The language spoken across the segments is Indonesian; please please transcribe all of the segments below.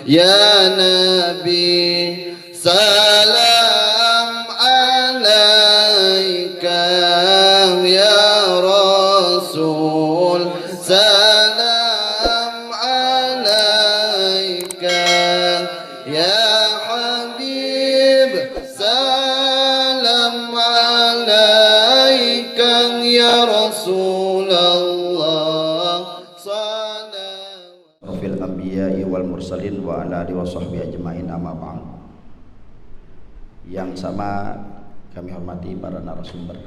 Ya Nabi salam alaika, ya Rasul salam alaika, ya Habib salam alaika, ya Rasulullah salam fil anbiya'i wal mursalin wa ala alihi wa sahbihi ajma'in, amma ba'd. Yang sama kami hormati para narasumber,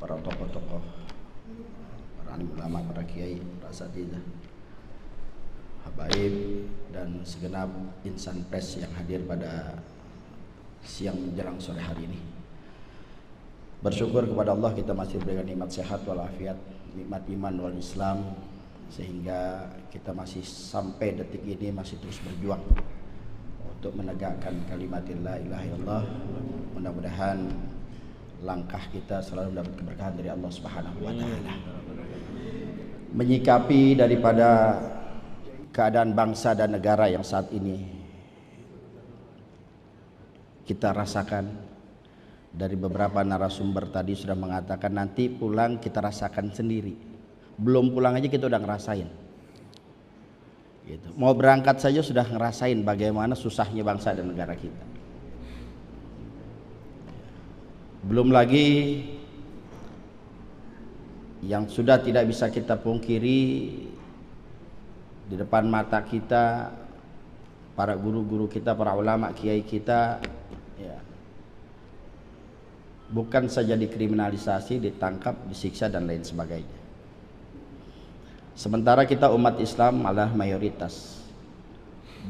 para tokoh-tokoh, para ulama, para kiai, para asatidzah, habaib, dan segenap insan pers yang hadir pada siang menjelang sore hari ini. Bersyukur kepada Allah kita masih diberikan nikmat sehat walafiat, nikmat iman wal Islam, sehingga kita masih sampai detik ini masih terus berjuang untuk menegakkan kalimat la ilaha illallah. Mudah-mudahan langkah kita selalu mendapat keberkahan dari Allah Subhanahu wa taala. Menyikapi daripada keadaan bangsa dan negara yang saat ini kita rasakan, dari beberapa narasumber tadi sudah mengatakan nanti pulang kita rasakan sendiri. Belum pulang aja kita udah ngerasain gitu. Mau berangkat saja sudah ngerasain bagaimana susahnya bangsa dan negara kita. Belum lagi yang sudah tidak bisa kita pungkiri di depan mata kita, para guru-guru kita, para ulama, kiai kita, ya, bukan saja dikriminalisasi, ditangkap, disiksa dan lain sebagainya. Sementara kita umat Islam adalah mayoritas.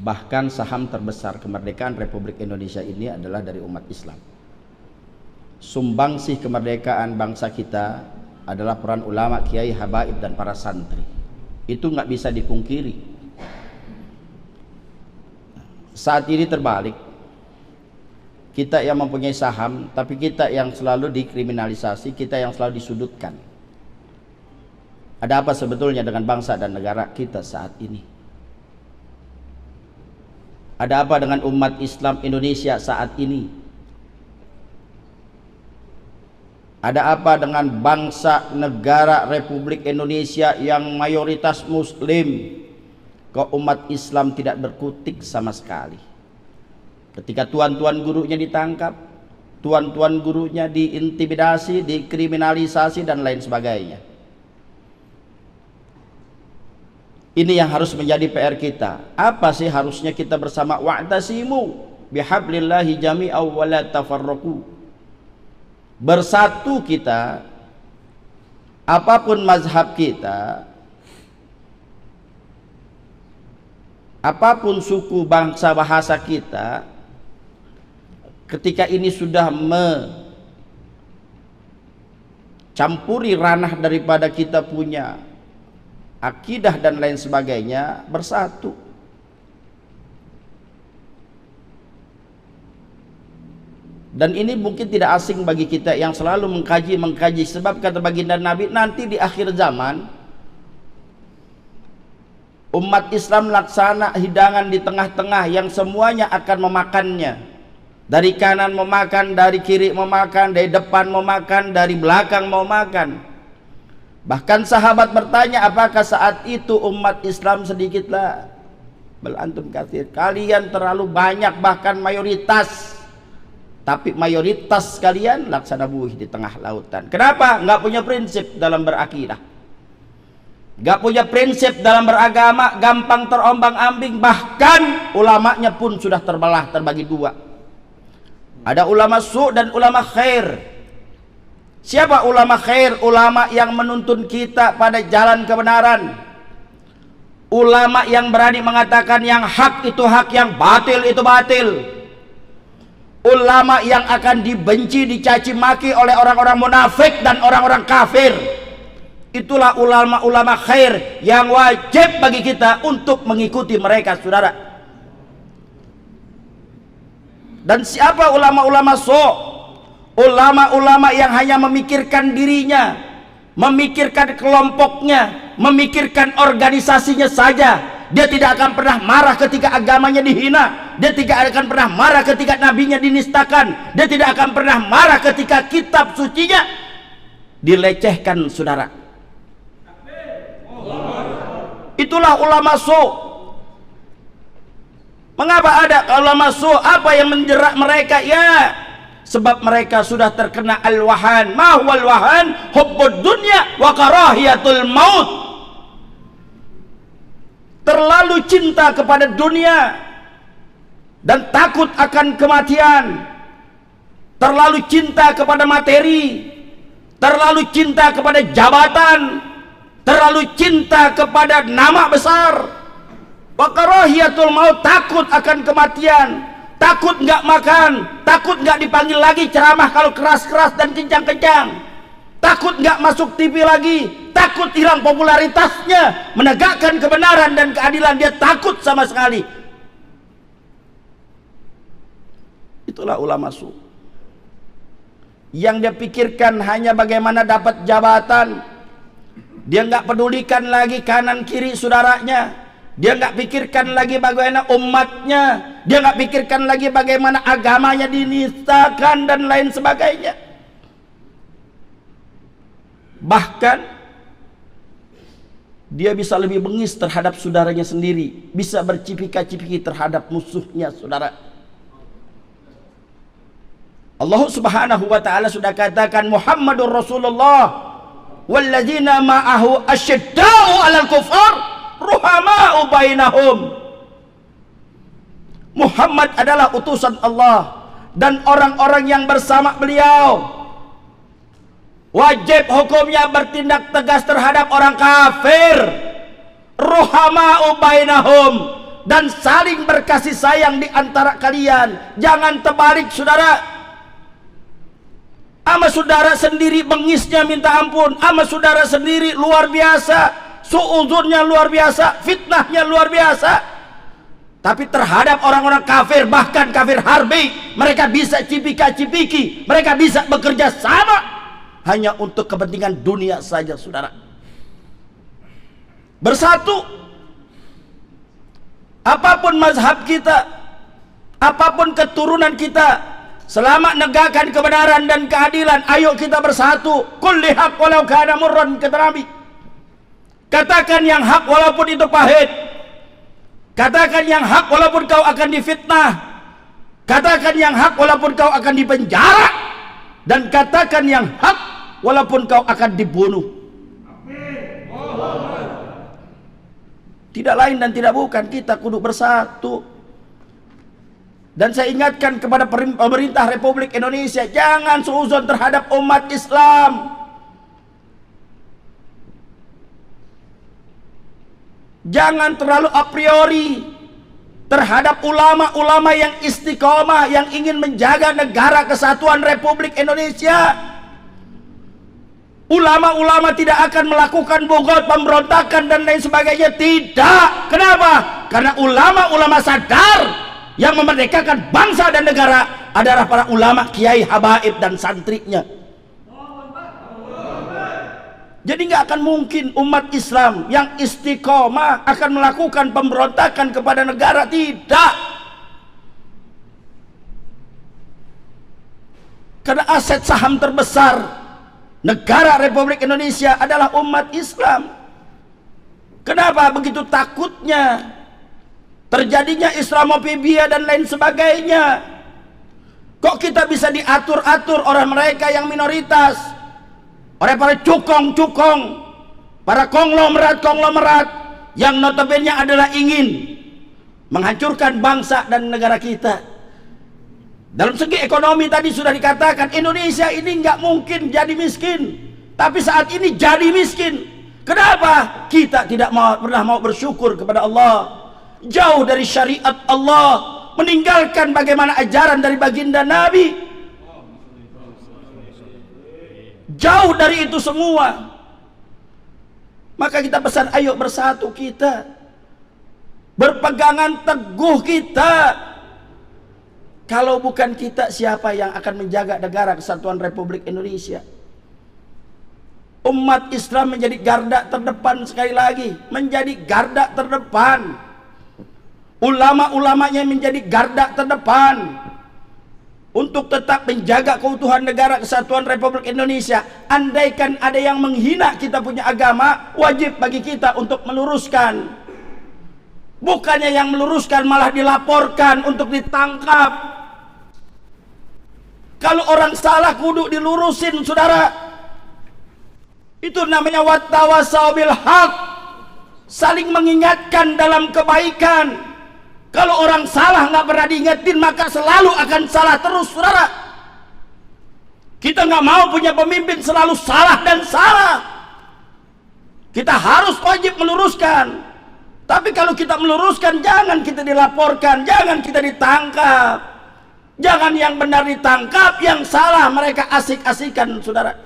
Bahkan saham terbesar kemerdekaan Republik Indonesia ini adalah dari umat Islam. Sumbangsih kemerdekaan bangsa kita adalah peran ulama, kiai, habaib, dan para santri. Itu nggak bisa dipungkiri. Saat ini terbalik. Kita yang mempunyai saham, tapi kita yang selalu dikriminalisasi, kita yang selalu disudutkan. Ada apa sebetulnya dengan bangsa dan negara kita saat ini? Ada apa dengan umat Islam Indonesia saat ini? Ada apa dengan bangsa negara Republik Indonesia yang mayoritas Muslim? Kok umat Islam tidak berkutik sama sekali? Ketika tuan-tuan gurunya ditangkap, tuan-tuan gurunya diintimidasi, dikriminalisasi, dan lain sebagainya. Ini yang harus menjadi PR kita. Apa sih harusnya kita bersama? Wa'tasimu bihablillahi jami'aw wa la tafarraqu. Bersatu kita, apapun mazhab kita, apapun suku, bangsa, bahasa kita, ketika ini sudah mencampuri ranah daripada kita punya akidah dan lain sebagainya, bersatu. Dan ini mungkin tidak asing bagi kita yang selalu mengkaji, sebab kata baginda Nabi, nanti di akhir zaman umat Islam laksana hidangan di tengah-tengah yang semuanya akan memakannya. Dari kanan memakan, dari kiri memakan, dari depan memakan, dari belakang memakan. Bahkan sahabat bertanya, apakah saat itu umat Islam sedikitlah? Bal antum katsir, kalian terlalu banyak, bahkan mayoritas. Tapi mayoritas kalian laksana buih di tengah lautan. Kenapa? Nggak punya prinsip dalam berakidah, nggak punya prinsip dalam beragama, gampang terombang-ambing. Bahkan ulamanya pun sudah terbelah, terbagi dua. Ada ulama su' dan ulama khair. Siapa ulama khair? Ulama yang menuntun kita pada jalan kebenaran. Ulama yang berani mengatakan yang hak itu hak, yang batil itu batil. Ulama yang akan dibenci, dicaci maki oleh orang-orang munafik dan orang-orang kafir. Itulah ulama-ulama khair yang wajib bagi kita untuk mengikuti mereka, saudara. Dan siapa ulama-ulama su'? Ulama-ulama yang hanya memikirkan dirinya, memikirkan kelompoknya, memikirkan organisasinya saja, Dia tidak akan pernah marah ketika agamanya dihina. Dia tidak akan pernah marah ketika nabinya dinistakan. Dia tidak akan pernah marah ketika kitab sucinya dilecehkan, saudara. Itulah ulama su. Mengapa ada ulama su? Apa yang menjerat mereka? Ya, sebab mereka sudah terkena al-wahan. Ma huwal wahan? Hubbud dunya wa karahiyatul maut. Terlalu cinta kepada dunia dan takut akan kematian. Terlalu cinta kepada materi. Terlalu cinta kepada jabatan. Terlalu cinta kepada nama besar. Wa karahiyatul maut, takut akan kematian, takut nggak makan, takut nggak dipanggil lagi ceramah kalau keras-keras dan kencang-kencang, takut nggak masuk TV lagi, takut hilang popularitasnya, menegakkan kebenaran dan keadilan dia takut sama sekali. Itulah ulama su. Yang dia pikirkan hanya bagaimana dapat jabatan. Dia nggak pedulikan lagi kanan kiri saudaranya. Dia nggak pikirkan lagi bagaimana umatnya. Dia nggak pikirkan lagi bagaimana agamanya dinistakan dan lain sebagainya. Bahkan dia bisa lebih bengis terhadap saudaranya sendiri, bisa bercipika-cipiki terhadap musuhnya, saudara. Allah Subhanahu wa taala sudah katakan Muhammadur Rasulullah walladzina ma'ahu asyidda'u 'alal kufar ruhama'u bainahum. Muhammad adalah utusan Allah dan orang-orang yang bersama beliau wajib hukumnya bertindak tegas terhadap orang kafir. Ruhama'u bainahum, dan saling berkasih sayang di antara kalian. Jangan terbalik, saudara. Ama saudara sendiri bengisnya minta ampun, ama saudara sendiri luar biasa, suuzurnya luar biasa, fitnahnya luar biasa. Tapi terhadap orang-orang kafir, bahkan kafir harbi, mereka bisa cipika-cipiki, mereka bisa bekerja sama hanya untuk kepentingan dunia saja, saudara. Bersatu. Apapun mazhab kita, apapun keturunan kita, selama negakkan kebenaran dan keadilan, ayo kita bersatu. Kulli haq walau kana murran, kata Nabi. Katakan yang hak walaupun itu pahit. Katakan yang hak walaupun kau akan difitnah. Katakan yang hak walaupun kau akan dipenjara. Dan katakan yang hak walaupun kau akan dibunuh. Tidak lain dan tidak bukan, kita kudu bersatu. Dan saya ingatkan kepada pemerintah Republik Indonesia, jangan suuzon terhadap umat Islam. Jangan terlalu a priori terhadap ulama-ulama yang istiqomah, yang ingin menjaga negara kesatuan Republik Indonesia. Ulama-ulama tidak akan melakukan bogot, pemberontakan dan lain sebagainya. Tidak. Kenapa? Karena ulama-ulama sadar yang memerdekakan bangsa dan negara adalah para ulama, kiai, habaib dan santrinya. Jadi nggak akan mungkin umat Islam yang istiqomah akan melakukan pemberontakan kepada negara. Tidak. Karena aset saham terbesar negara Republik Indonesia adalah umat Islam. Kenapa begitu takutnya terjadinya Islamofobia dan lain sebagainya? Kok kita bisa diatur-atur oleh mereka yang minoritas, oleh para cukong-cukong, para konglomerat-konglomerat yang notabene adalah ingin menghancurkan bangsa dan negara kita. Dalam segi ekonomi tadi sudah dikatakan Indonesia ini nggak mungkin jadi miskin, tapi saat ini jadi miskin. Kenapa? Kita tidak pernah mau bersyukur kepada Allah, jauh dari syariat Allah, meninggalkan bagaimana ajaran dari baginda Nabi. Jauh dari itu semua. Maka kita pesan, ayo bersatu kita, berpegangan teguh kita. Kalau bukan kita, siapa yang akan menjaga negara kesatuan Republik Indonesia? Umat Islam menjadi garda terdepan, sekali lagi menjadi garda terdepan. Ulama-ulamanya menjadi garda terdepan untuk tetap menjaga keutuhan negara kesatuan Republik Indonesia. Andaikan ada yang menghina kita punya agama, wajib bagi kita untuk meluruskan. Bukannya yang meluruskan malah dilaporkan untuk ditangkap. Kalau orang salah kudu dilurusin, saudara. Itu namanya wattawasau bil haq, saling mengingatkan dalam kebaikan. Kalau orang salah nggak pernah diingetin, maka selalu akan salah terus, saudara. Kita nggak mau punya pemimpin selalu salah dan salah. Kita harus wajib meluruskan. Tapi kalau kita meluruskan, jangan kita dilaporkan, jangan kita ditangkap. Jangan yang benar ditangkap, yang salah mereka asik-asikan, saudara.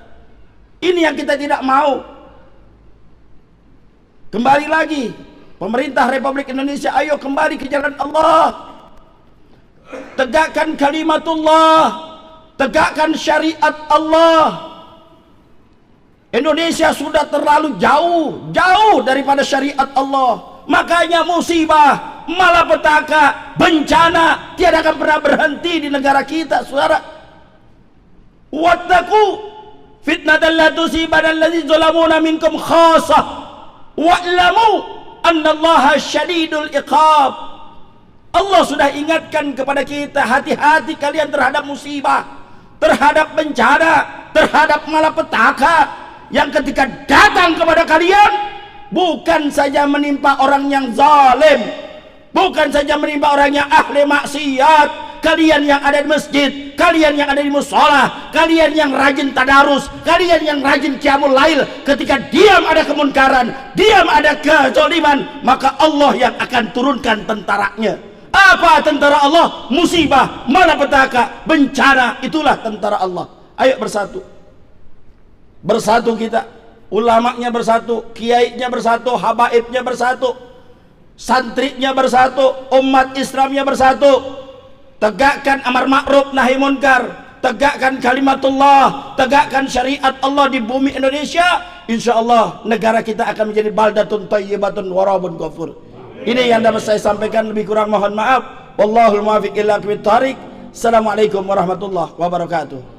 Ini yang kita tidak mau. Kembali lagi, pemerintah Republik Indonesia, ayo kembali ke jalan Allah. Tegakkan kalimatullah, tegakkan syariat Allah. Indonesia sudah terlalu jauh daripada syariat Allah. Makanya musibah, malapetaka, bencana tiada akan pernah berhenti di negara kita, saudara. Wattaqu fitnatan la tusibanna alladziina zalamuna minkum khassah wa'lamu annallaha syadidul iqab. Allah sudah ingatkan kepada kita, hati-hati kalian terhadap musibah, terhadap bencana, terhadap malapetaka yang ketika datang kepada kalian bukan saja menimpa orang yang zalim, bukan saja menimpa orang yang ahli maksiat. Kalian yang ada di masjid, kalian yang ada di mushola, kalian yang rajin tadarus, kalian yang rajin qiyamul lail, ketika diam ada kemunkaran, diam ada kezaliman, maka Allah yang akan turunkan tentaranya. Apa tentara Allah? Musibah, malapetaka, bencana, itulah tentara Allah. Ayo bersatu. Bersatu kita. Ulamanya bersatu, kiainya bersatu, habaibnya bersatu, santrinya bersatu, umat Islamnya bersatu. Tegakkan amar ma'ruf nahi munkar, tegakkan kalimatullah, tegakkan syariat Allah di bumi Indonesia. Insya Allah negara kita akan menjadi baldatun thayyibatun warabun ghafur. Ini yang dapat saya sampaikan, lebih kurang mohon maaf. Wallahul muwaffiq ila aqwamit thariq. Assalamualaikum warahmatullahi wabarakatuh.